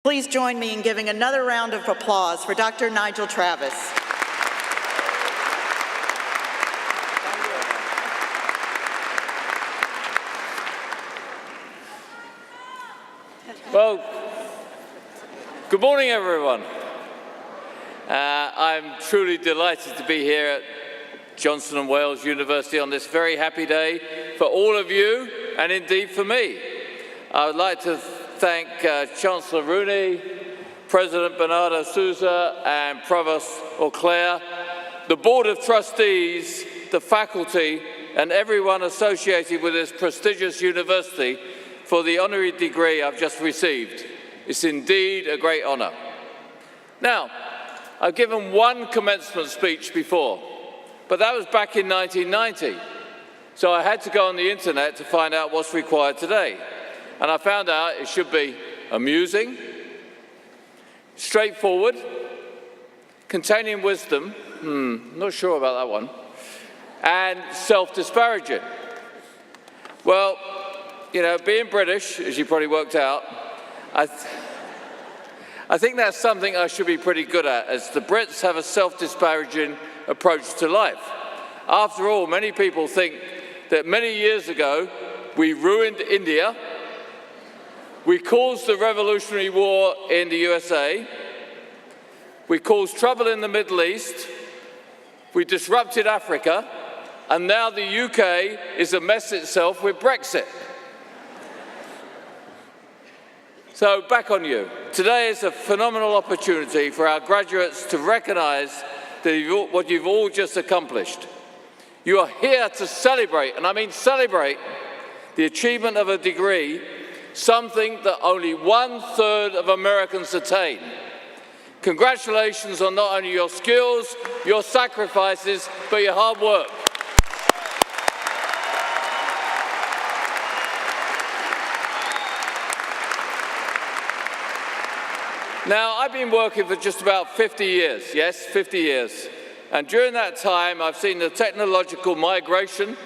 Please join me in giving another round of applause for Dr. Nigel Travis. Well, good morning, everyone. I'm truly delighted to be here at Johnson & Wales University on this very happy day for all of you, and indeed for me. I would like to thank Chancellor Rooney, President Bernardo Souza, and Provost Auclair, the Board of Trustees, the faculty, and everyone associated with this prestigious university for the honorary degree I've just received. It's indeed a great honor. Now, I've given one commencement speech before, but that was back in 1990. So I had to go on the internet to find out what's required today. And I found out it should be amusing, straightforward, containing wisdom, not sure about that one, and self-disparaging. Well, you know, being British, as you probably worked out, I think that's something I should be pretty good at, as the Brits have a self-disparaging approach to life. After all, many people think that many years ago we ruined India, we caused the Revolutionary War in the USA, we caused trouble in the Middle East, we disrupted Africa, and now the UK is a mess itself with Brexit. So back on you. Today is a phenomenal opportunity for our graduates to recognize what you've all just accomplished. You are here to celebrate, and I mean celebrate, the achievement of a degree, something that only 1/3 of Americans attain. Congratulations on not only your skills, your sacrifices, but your hard work. Now, I've been working for just about 50 years, yes, 50 years. And during that time, I've seen the technological migration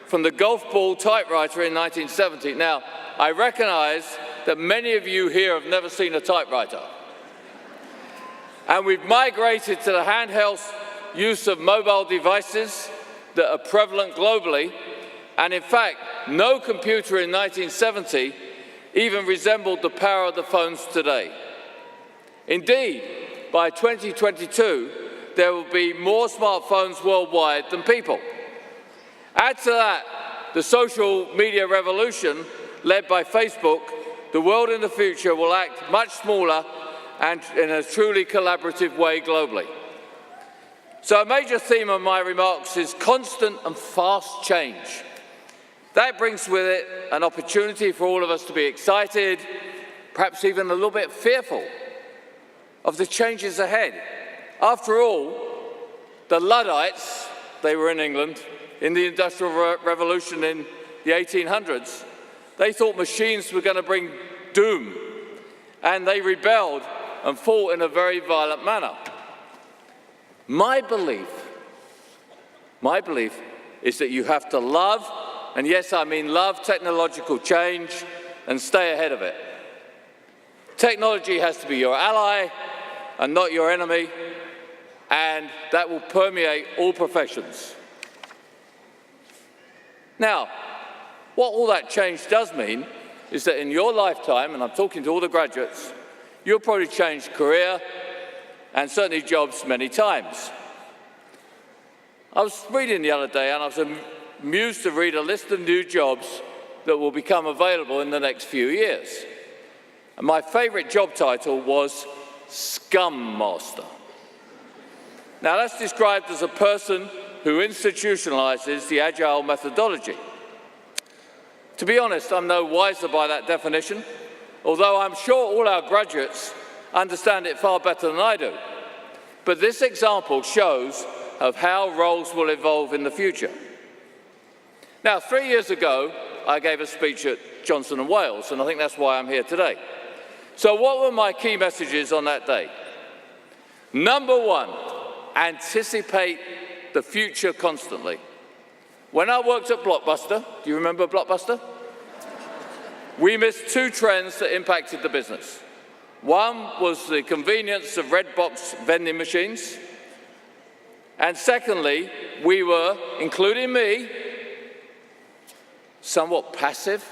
from the golf ball typewriter in 1970. Now, I recognize that many of you here have never seen a typewriter. And we've migrated to the handheld use of mobile devices that are prevalent globally. And in fact, no computer in 1970 even resembled the power of the phones today. Indeed, by 2022, there will be more smartphones worldwide than people. Add to that the social media revolution led by Facebook, the world in the future will act much smaller and in a truly collaborative way globally. So a major theme of my remarks is constant and fast change. That brings with it an opportunity for all of us to be excited, perhaps even a little bit fearful of the changes ahead. After all, the Luddites, they were in England, in the Industrial Revolution in the 1800s, they thought machines were going to bring doom, and they rebelled and fought in a very violent manner. My belief is that you have to love, and yes, I mean love, technological change and stay ahead of it. Technology has to be your ally and not your enemy, and that will permeate all professions. Now, what all that change does mean is that in your lifetime, and I'm talking to all the graduates, you'll probably change career and certainly jobs many times. I was reading the other day and I was amused to read a list of new jobs that will become available in the next few years. And my favorite job title was Scum Master. Now that's described as a person who institutionalizes the agile methodology. To be honest, I'm no wiser by that definition, although I'm sure all our graduates understand it far better than I do. But this example shows of how roles will evolve in the future. Now, 3 years ago, I gave a speech at Johnson & Wales, and I think that's why I'm here today. So what were my key messages on that day? Number one, anticipate the future constantly. When I worked at Blockbuster, do you remember Blockbuster? We missed two trends that impacted the business. One was the convenience of red box vending machines. And secondly, we were, including me, somewhat passive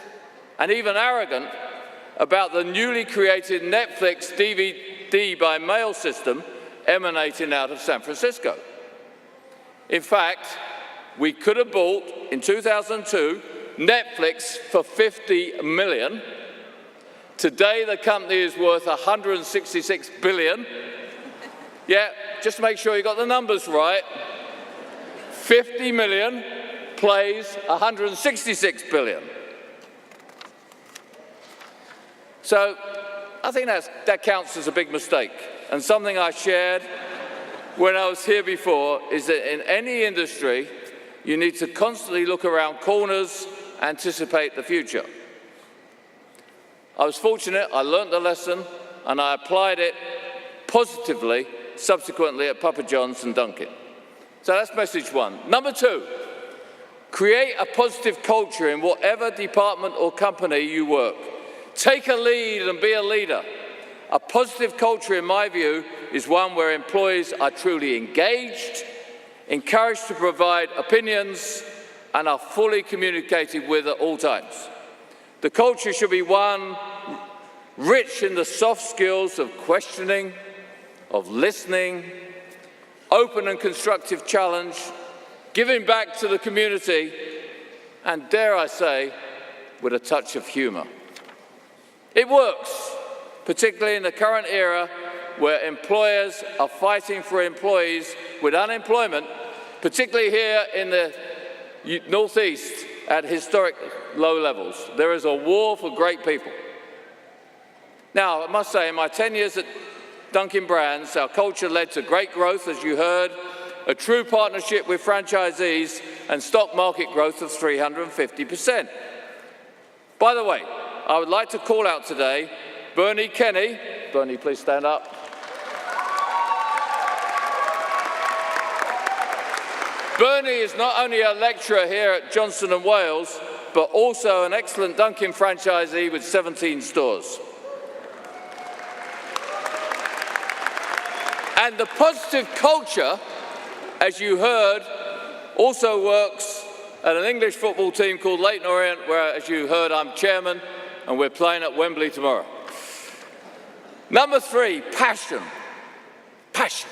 and even arrogant about the newly created Netflix DVD by mail system emanating out of San Francisco. In fact, we could have bought, in 2002, Netflix for $50 million. Today, the company is worth $166 billion. Yeah, just to make sure you got the numbers right. 50 million plays 166 billion. So I think that counts as a big mistake. And something I shared when I was here before is that in any industry, you need to constantly look around corners, anticipate the future. I was fortunate, I learned the lesson, and I applied it positively subsequently at Papa John's and Dunkin. So that's message one. Number two, create a positive culture in whatever department or company you work. Take a lead and be a leader. A positive culture, in my view, is one where employees are truly engaged, encouraged to provide opinions, and are fully communicated with at all times. The culture should be one rich in the soft skills of questioning, of listening, open and constructive challenge, giving back to the community, and dare I say, with a touch of humor. It works, particularly in the current era where employers are fighting for employees with unemployment, particularly here in the Northeast at historic low levels. There is a war for great people. Now, I must say, in my 10 years at Dunkin Brands, our culture led to great growth, as you heard, a true partnership with franchisees, and stock market growth of 350%. By the way, I would like to call out today Bernie Kenny. Bernie, please stand up. Bernie is not only a lecturer here at Johnson & Wales, but also an excellent Dunkin franchisee with 17 stores. And the positive culture, as you heard, also works at an English football team called Leyton Orient, where, as you heard, I'm chairman, and we're playing at Wembley tomorrow. Number three, passion. Passion.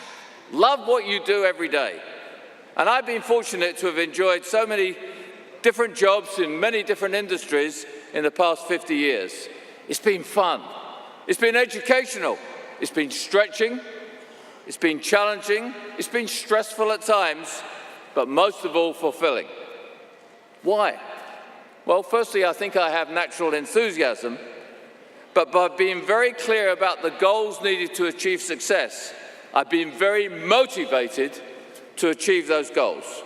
Love what you do every day. And I've been fortunate to have enjoyed so many different jobs in many different industries in the past 50 years. It's been fun. It's been educational. It's been stretching. It's been challenging. It's been stressful at times, but most of all, fulfilling. Why? Well, firstly, I think I have natural enthusiasm, but by being very clear about the goals needed to achieve success, I've been very motivated to achieve those goals.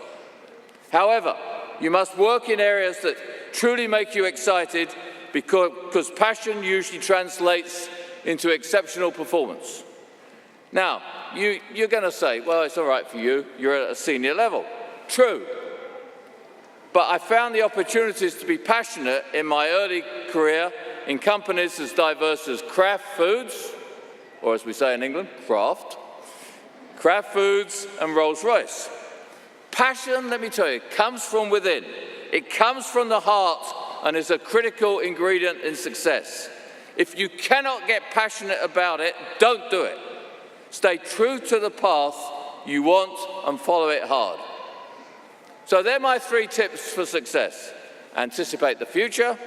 However, you must work in areas that truly make you excited because passion usually translates into exceptional performance. Now, you're going to say, well, it's all right for you, you're at a senior level. True. But I found the opportunities to be passionate in my early career in companies as diverse as Kraft Foods, or as we say in England, Kraft Foods and Rolls-Royce. Passion, let me tell you, comes from within. It comes from the heart and is a critical ingredient in success. If you cannot get passionate about it, don't do it. Stay true to the path you want and follow it hard. So they're my three tips for success. Anticipate the future,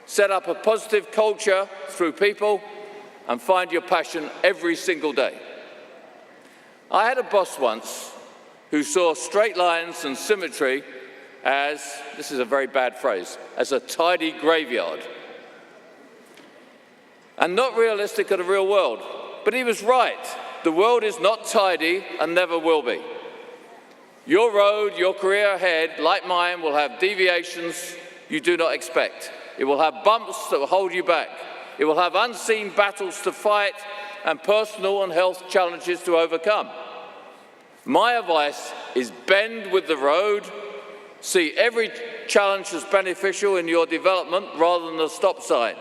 set up a positive culture through people, and find your passion every single day. I had a boss once who saw straight lines and symmetry as, this is a very bad phrase, as a tidy graveyard. And not realistic of the real world. But he was right. The world is not tidy and never will be. Your road, your career ahead, like mine, will have deviations you do not expect. It will have bumps that will hold you back. It will have unseen battles to fight and personal and health challenges to overcome. My advice is bend with the road, see every challenge as beneficial in your development rather than a stop sign.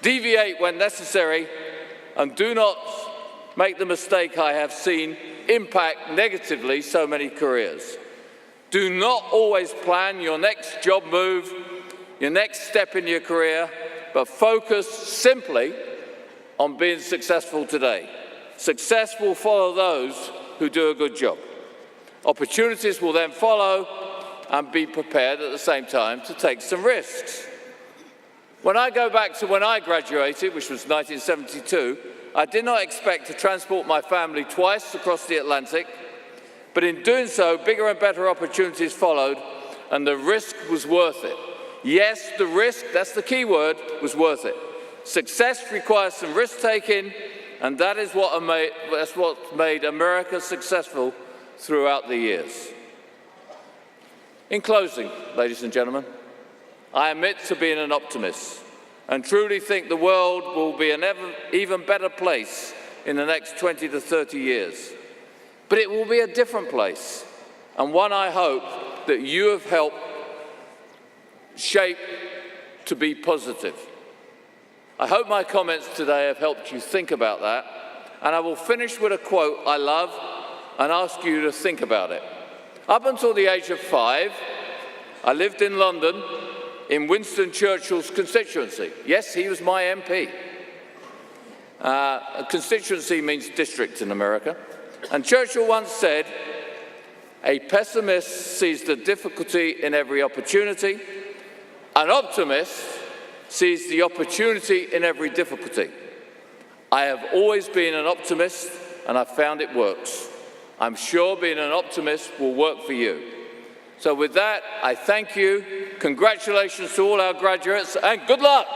Deviate when necessary, and do not make the mistake I have seen impact negatively so many careers. Do not always plan your next job move, your next step in your career, but focus simply on being successful today. Success will follow those who do a good job. Opportunities will then follow, and be prepared at the same time to take some risks. When I go back to when I graduated, which was 1972, I did not expect to transport my family twice across the Atlantic, but in doing so, bigger and better opportunities followed, and the risk was worth it. Yes, the risk, that's the key word, was worth it. Success requires some risk-taking, and that's what made America successful throughout the years. In closing, ladies and gentlemen, I admit to being an optimist and truly think the world will be an even better place in the next 20 to 30 years. But it will be a different place, and one I hope that you have helped shape to be positive. I hope my comments today have helped you think about that, and I will finish with a quote I love and ask you to think about it. Up until the age of 5, I lived in London in Winston Churchill's constituency. Yes, he was my MP. A constituency means district in America. And Churchill once said, "A pessimist sees the difficulty in every opportunity. An optimist sees the opportunity in every difficulty." I have always been an optimist, and I've found it works. I'm sure being an optimist will work for you. So with that, I thank you. Congratulations to all our graduates, and good luck.